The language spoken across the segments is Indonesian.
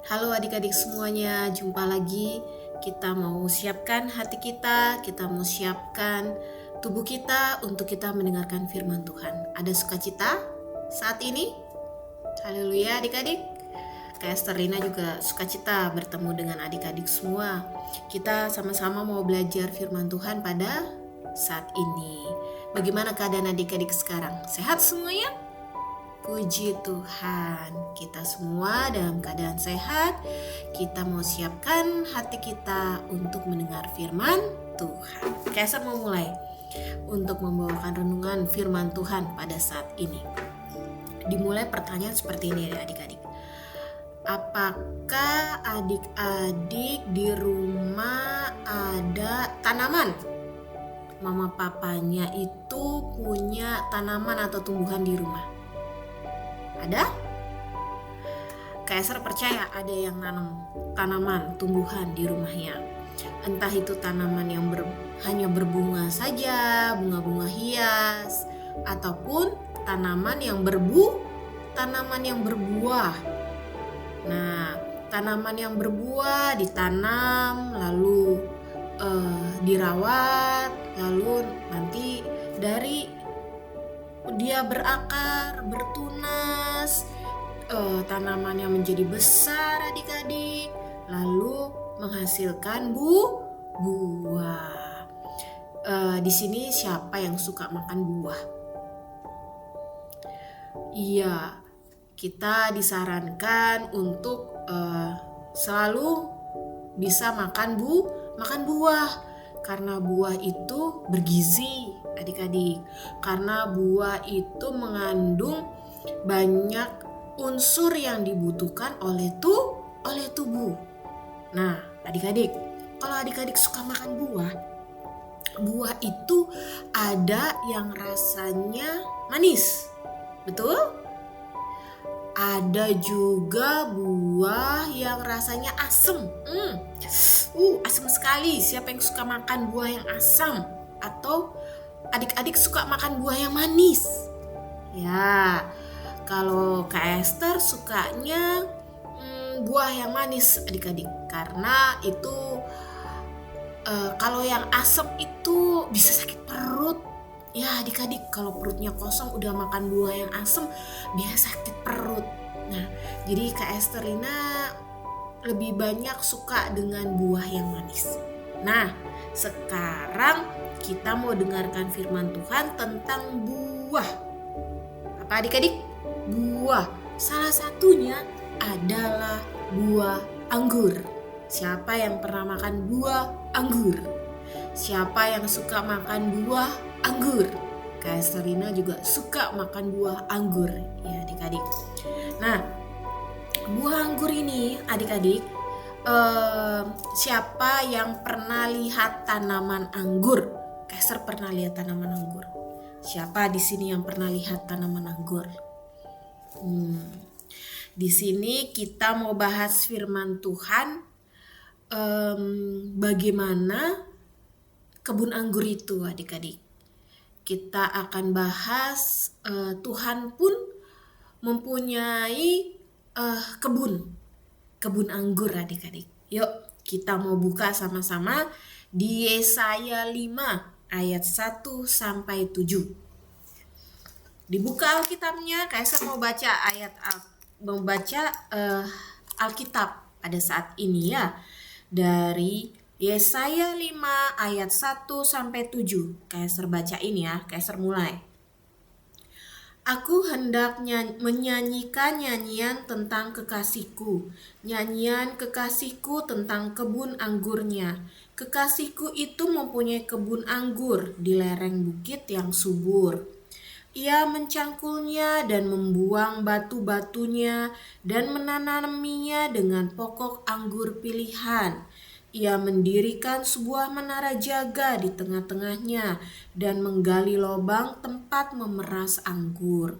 Halo adik-adik semuanya, jumpa lagi. Kita mau siapkan hati kita mau siapkan tubuh kita untuk kita mendengarkan firman Tuhan. Ada sukacita saat ini? Haleluya adik-adik. Kak Esterina juga sukacita bertemu dengan adik-adik semua. Kita sama-sama mau belajar firman Tuhan pada saat ini. Bagaimana keadaan adik-adik sekarang? Sehat semuanya? Puji Tuhan, kita semua dalam keadaan sehat. Kita mau siapkan hati kita untuk mendengar firman Tuhan. Kaiser mau mulai untuk membawakan renungan firman Tuhan pada saat ini. Dimulai pertanyaan seperti ini ya adik-adik. Apakah adik-adik di rumah ada tanaman? Mama papanya itu punya tanaman atau tumbuhan di rumah? Ada? Kaiser percaya ada yang nanam tanaman, tumbuhan di rumahnya. Entah itu tanaman yang hanya berbunga saja, bunga-bunga hias, ataupun tanaman yang tanaman yang berbuah. Nah, tanaman yang berbuah ditanam, lalu dirawat, lalu nanti dari dia berakar, bertunas, tanamannya menjadi besar adik-adik, lalu menghasilkan buah. Di sini siapa yang suka makan buah? Iya, kita disarankan untuk selalu bisa makan buah, karena buah itu bergizi adik-adik, karena buah itu mengandung banyak unsur yang dibutuhkan oleh tubuh. Nah adik-adik, kalau adik-adik suka makan buah itu ada yang rasanya manis, betul? Ada juga buah yang rasanya asam. Asam sekali. Siapa yang suka makan buah yang asam? Atau adik-adik suka makan buah yang manis? Ya, kalau Kak Esther sukanya buah yang manis adik-adik. Karena itu kalau yang asam itu bisa sakit perut. Ya adik-adik, kalau perutnya kosong udah makan buah yang asam bisa sakit perut. Nah, jadi Kak Esterina lebih banyak suka dengan buah yang manis. Nah, sekarang kita mau dengarkan firman Tuhan tentang buah. Apa adik-adik? Buah. Salah satunya adalah buah anggur. Siapa yang pernah makan buah anggur? Siapa yang suka makan buah anggur? Kak Esterina juga suka makan buah anggur ya adik-adik. Nah, buah anggur ini adik-adik, siapa yang pernah lihat tanaman anggur? Kaiser pernah lihat tanaman anggur. Siapa di sini yang pernah lihat tanaman anggur? Di sini kita mau bahas firman Tuhan, bagaimana kebun anggur itu adik-adik. Kita akan bahas Tuhan pun mempunyai kebun anggur adik-adik. Yuk kita mau buka sama-sama di Yesaya 5 ayat 1 sampai 7. Dibuka Alkitabnya, Kaiser mau baca Alkitab pada saat ini ya. Dari Yesaya 5 ayat 1 sampai 7. Kaiser bacain ya, Kaiser mulai. Aku hendak menyanyikan nyanyian tentang kekasihku, nyanyian kekasihku tentang kebun anggurnya. Kekasihku itu mempunyai kebun anggur di lereng bukit yang subur. Ia mencangkulnya dan membuang batu-batunya dan menanaminya dengan pokok anggur pilihan. Ia mendirikan sebuah menara jaga di tengah-tengahnya dan menggali lubang tempat memeras anggur.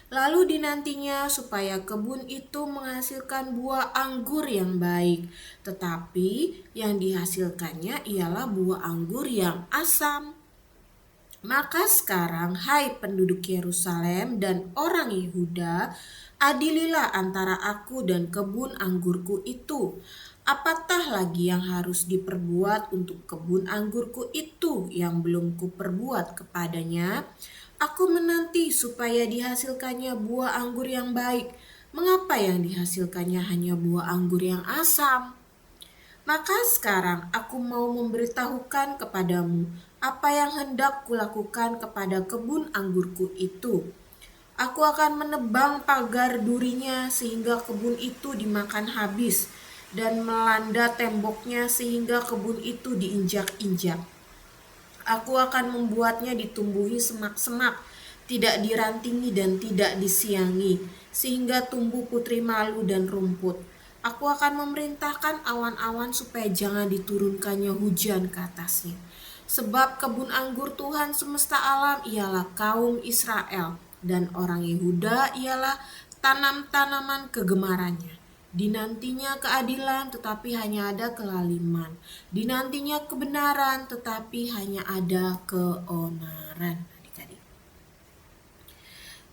Lalu dinantinya supaya kebun itu menghasilkan buah anggur yang baik, tetapi yang dihasilkannya ialah buah anggur yang asam. Maka sekarang, hai penduduk Yerusalem dan orang Yehuda, Adililah antara aku dan kebun anggurku itu. Apatah lagi yang harus diperbuat untuk kebun anggurku itu yang belum kuperbuat kepadanya? Aku menanti supaya dihasilkannya buah anggur yang baik. Mengapa yang dihasilkannya hanya buah anggur yang asam? Maka sekarang aku mau memberitahukan kepadamu apa yang hendak kulakukan kepada kebun anggurku itu. Aku akan menebang pagar durinya sehingga kebun itu dimakan habis, dan melanda temboknya sehingga kebun itu diinjak-injak. Aku akan membuatnya ditumbuhi semak-semak, tidak dirantingi dan tidak disiangi, sehingga tumbuh putri malu dan rumput. Aku akan memerintahkan awan-awan supaya jangan diturunkannya hujan ke atasnya. Sebab kebun anggur Tuhan semesta alam ialah kaum Israel, dan orang Yehuda ialah tanam-tanaman kegemarannya. Dinantinya keadilan tetapi hanya ada kelaliman. Dinantinya kebenaran tetapi hanya ada keonaran. Adik-adik.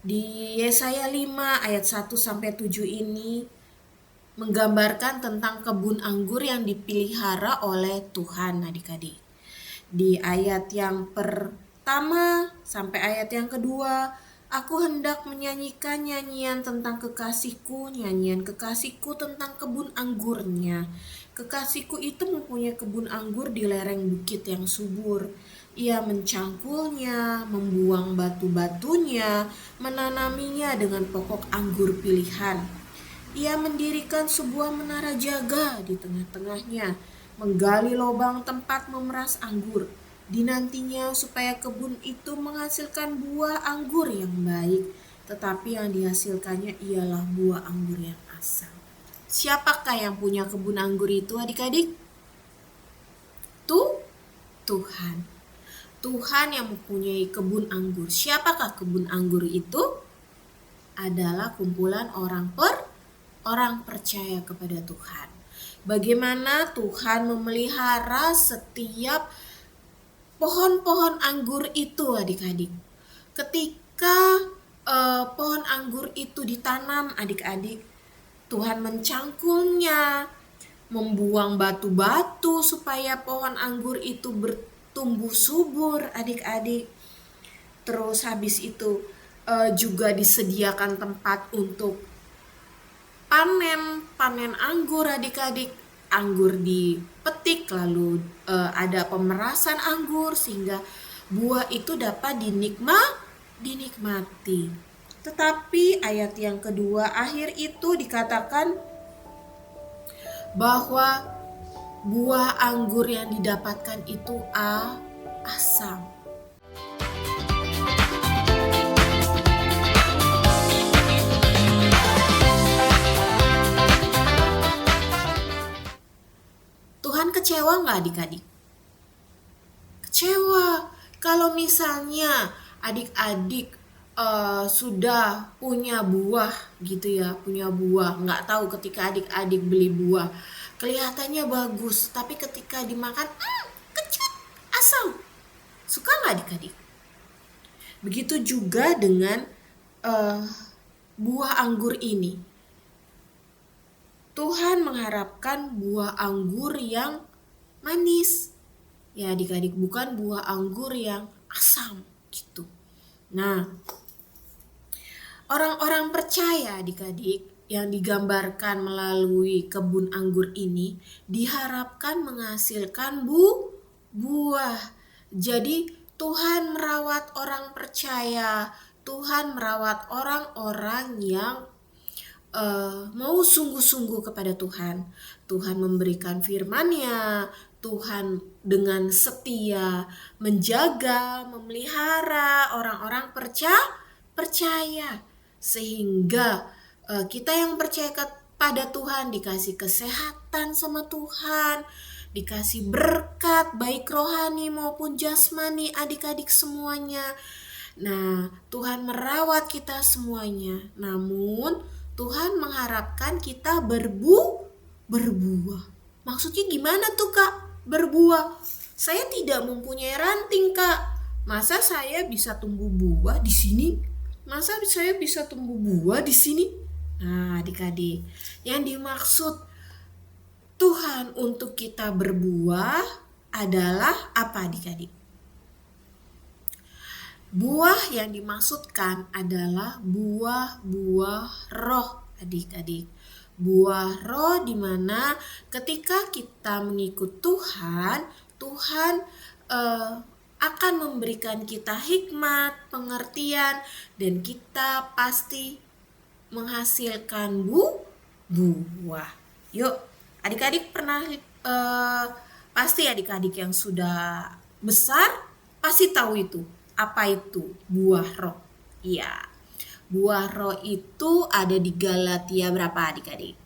Di Yesaya 5 ayat 1 sampai 7 ini menggambarkan tentang kebun anggur yang dipelihara oleh Tuhan, adik-adik. Di ayat yang pertama sampai ayat yang kedua, aku hendak menyanyikan nyanyian tentang kekasihku, nyanyian kekasihku tentang kebun anggurnya. Kekasihku itu mempunyai kebun anggur di lereng bukit yang subur. Ia mencangkulnya, membuang batu-batunya, menanaminya dengan pokok anggur pilihan. Ia mendirikan sebuah menara jaga di tengah-tengahnya, menggali lubang tempat memeras anggur. Dinantinya supaya kebun itu menghasilkan buah anggur yang baik, tetapi yang dihasilkannya ialah buah anggur yang asam. Siapakah yang punya kebun anggur itu, adik-adik? Tuhan. Tuhan yang mempunyai kebun anggur. Siapakah kebun anggur itu? Adalah kumpulan orang percaya kepada Tuhan. Bagaimana Tuhan memelihara setiap pohon-pohon anggur itu, adik-adik. Ketika pohon anggur itu ditanam, adik-adik, Tuhan mencangkulnya, membuang batu-batu supaya pohon anggur itu bertumbuh subur, adik-adik. Terus habis itu juga disediakan tempat untuk panen anggur, adik-adik. Anggur dipetik, lalu ada pemerasan anggur sehingga buah itu dapat dinikmati. Tetapi ayat yang kedua akhir itu dikatakan bahwa buah anggur yang didapatkan itu asam. Tuhan kecewa nggak, adik-adik? Kecewa. Kalau misalnya adik-adik sudah punya buah gitu ya, punya buah, nggak tahu ketika adik-adik beli buah kelihatannya bagus, tapi ketika dimakan kecut, asam. Suka nggak adik-adik? Begitu juga dengan buah anggur ini. Tuhan mengharapkan buah anggur yang manis. Ya adik-adik, bukan buah anggur yang asam gitu. Nah, orang-orang percaya adik-adik yang digambarkan melalui kebun anggur ini diharapkan menghasilkan buah. Jadi Tuhan merawat orang percaya, Tuhan merawat orang-orang yang mau sungguh-sungguh kepada Tuhan. Tuhan memberikan firman-Nya, Tuhan dengan setia menjaga, memelihara orang-orang percaya. Sehingga kita yang percaya kepada Tuhan dikasih kesehatan sama Tuhan, dikasih berkat baik rohani maupun jasmani, adik-adik semuanya. Nah, Tuhan merawat kita semuanya. Namun Tuhan mengharapkan kita berbuah. Maksudnya gimana tuh, Kak? Berbuah. Saya tidak mempunyai ranting, Kak. Masa saya bisa tumbuh buah di sini? Masa saya bisa tumbuh buah di sini? Nah, adik-adik, yang dimaksud Tuhan untuk kita berbuah adalah apa, adik-adik? Buah yang dimaksudkan adalah buah-buah roh, adik-adik. Buah roh di mana ketika kita mengikut Tuhan, Tuhan akan memberikan kita hikmat, pengertian, dan kita pasti menghasilkan buah. Yuk, adik-adik pernah pasti adik-adik yang sudah besar pasti tahu itu. Apa itu buah roh? Iya. Buah roh itu ada di Galatia berapa, adik-adik?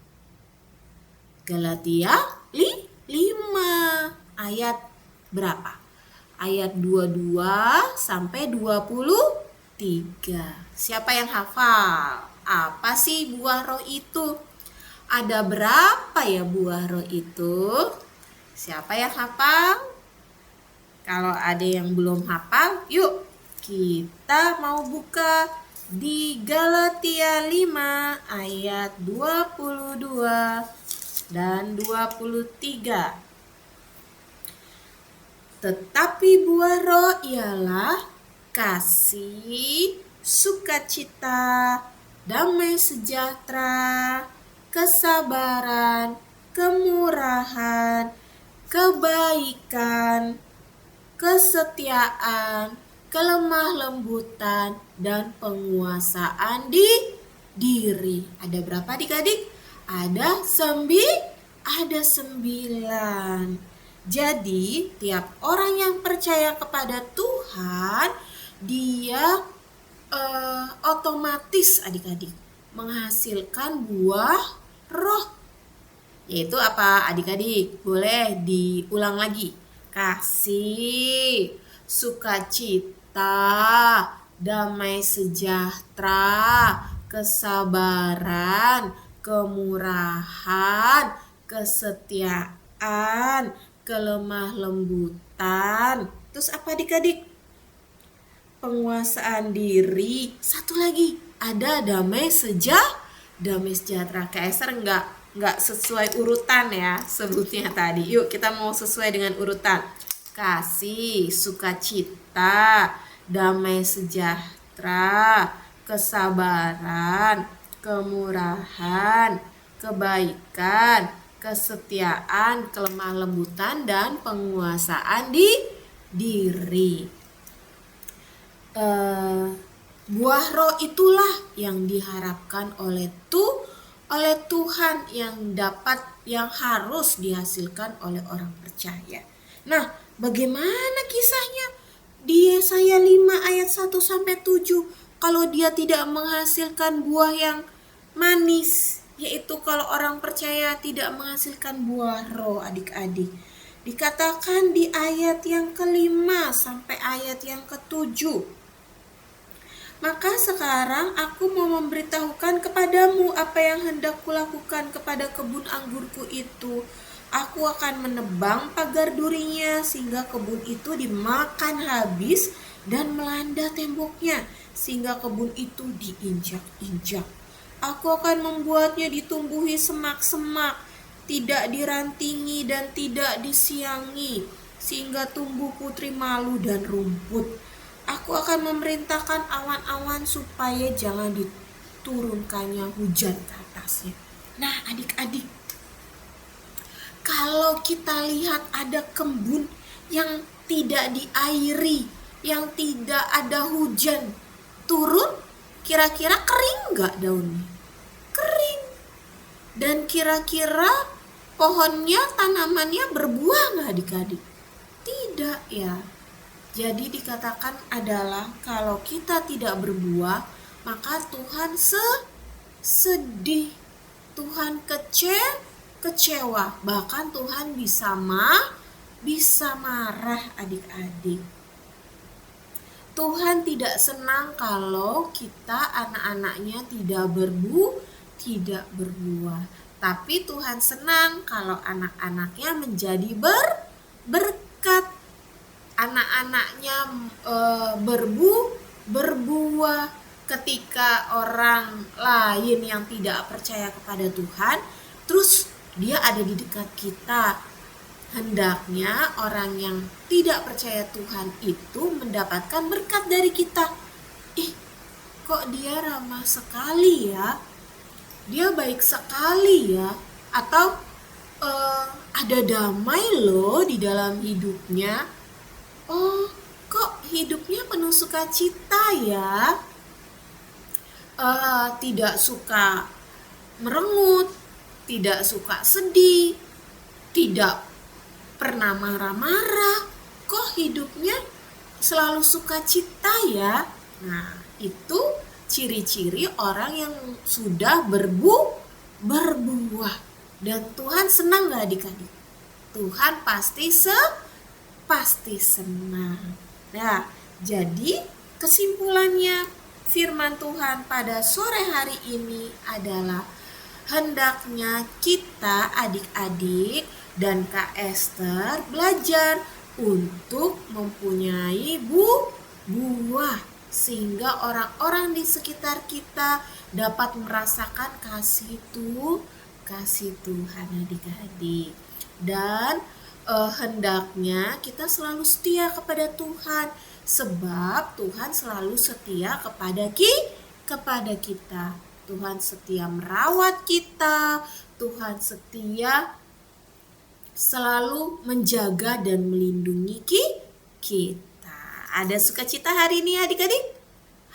Galatia 5 ayat berapa? Ayat 22 sampai 23. Siapa yang hafal? Apa sih buah roh itu? Ada berapa ya buah roh itu? Siapa yang hafal? Kalau ada yang belum hafal, yuk kita mau buka di Galatia 5 ayat 22 dan 23. Tetapi buah roh ialah kasih, sukacita, damai sejahtera, kesabaran, kemurahan, kebaikan, kesetiaan, kelemah lembutan, dan penguasaan diri. Ada berapa adik-adik? Ada 9. Jadi tiap orang yang percaya kepada Tuhan, dia otomatis adik-adik menghasilkan buah roh. Yaitu apa adik-adik? Boleh diulang lagi. Kasih, sukacita, damai sejahtera, kesabaran, kemurahan, kesetiaan, kelemah lembutan. Terus apa adik-adik? Penguasaan diri. Satu lagi, ada damai sejahtera. Kaisar nggak sesuai urutan ya sebutnya tadi. Yuk kita mau sesuai dengan urutan. Kasih, sukacita, damai sejahtera, kesabaran, kemurahan, kebaikan, kesetiaan, kelemah lembutan, dan penguasaan diri. Buah roh itulah yang diharapkan oleh Tuhan yang harus dihasilkan oleh orang percaya. Nah, bagaimana kisahnya di Yesaya 5 ayat 1 sampai 7 kalau dia tidak menghasilkan buah yang manis, yaitu kalau orang percaya tidak menghasilkan buah roh, adik-adik. Dikatakan di ayat yang ke-5 sampai ayat yang ke-7. Maka sekarang aku mau memberitahukan kepadamu apa yang hendak kulakukan kepada kebun anggurku itu. Aku akan menebang pagar durinya sehingga kebun itu dimakan habis dan melanda temboknya sehingga kebun itu diinjak-injak. Aku akan membuatnya ditumbuhi semak-semak, tidak dirantingi dan tidak disiangi, sehingga tumbuh putri malu dan rumput. Aku akan memerintahkan awan-awan supaya jangan diturunkannya hujan ke atasnya. Nah adik-adik, kalau kita lihat ada kebun yang tidak diairi, yang tidak ada hujan turun, kira-kira kering nggak daunnya? Kering. Dan kira-kira pohonnya, tanamannya berbuah nggak adik-adik? Tidak ya. Jadi dikatakan adalah kalau kita tidak berbuah, maka Tuhan sedih, Tuhan kecewa, bahkan Tuhan bisa marah adik-adik. Tuhan tidak senang kalau kita anak-anaknya tidak berbuah. Tapi Tuhan senang kalau anak-anaknya menjadi berkat. Anak-anaknya berbuah, ketika orang lain yang tidak percaya kepada Tuhan, terus dia ada di dekat kita, hendaknya orang yang tidak percaya Tuhan itu mendapatkan berkat dari kita. Ih, kok dia ramah sekali ya? Dia baik sekali ya? Atau ada damai loh di dalam hidupnya. Oh, kok hidupnya penuh sukacita ya? Tidak suka merengut, tidak suka sedih, tidak pernah marah-marah, kok hidupnya selalu sukacita ya? Nah, itu ciri-ciri orang yang sudah berbuah. Dan Tuhan senang gak adik-adik? Tuhan pasti senang. Nah, jadi kesimpulannya firman Tuhan pada sore hari ini adalah hendaknya kita adik-adik dan Kak Esther belajar untuk mempunyai buah sehingga orang-orang di sekitar kita dapat merasakan kasih Tuhan adik-adik. Dan hendaknya kita selalu setia kepada Tuhan sebab Tuhan selalu setia kepada kita. Tuhan setia merawat kita, Tuhan setia selalu menjaga dan melindungi kita. Ada sukacita hari ini adik-adik?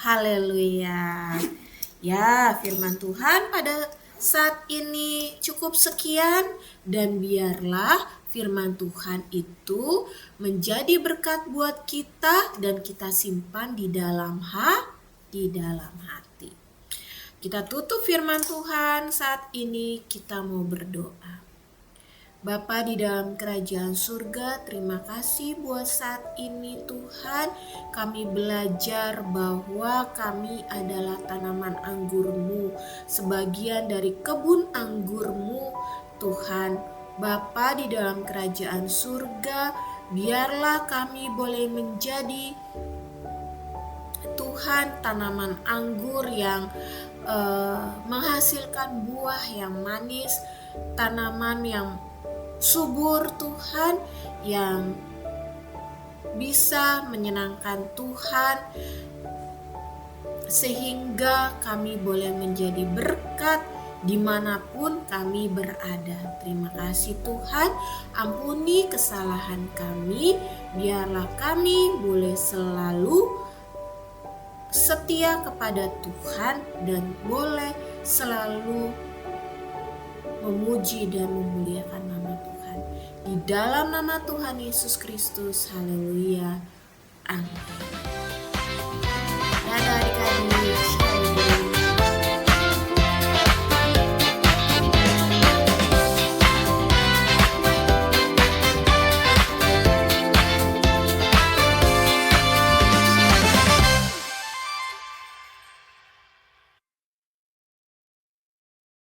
Haleluya. Ya, firman Tuhan pada saat ini cukup sekian, dan biarlah firman Tuhan itu menjadi berkat buat kita dan kita simpan di dalam hati. Kita tutup firman Tuhan saat ini, kita mau berdoa. Bapa di dalam kerajaan surga, terima kasih buat saat ini Tuhan. Kami belajar bahwa kami adalah tanaman anggur-Mu, sebagian dari kebun anggur-Mu Tuhan. Bapa di dalam kerajaan surga, biarlah kami boleh menjadi Tuhan tanaman anggur yang menghasilkan buah yang manis, tanaman yang subur Tuhan, yang bisa menyenangkan Tuhan, sehingga kami boleh menjadi berkat dimanapun kami berada. Terima kasih Tuhan, ampuni kesalahan kami, biarlah kami boleh selalu setia kepada Tuhan dan boleh selalu memuji dan memuliakan nama Tuhan. Di dalam nama Tuhan Yesus Kristus, haleluya, amin. Dadah adik-adik.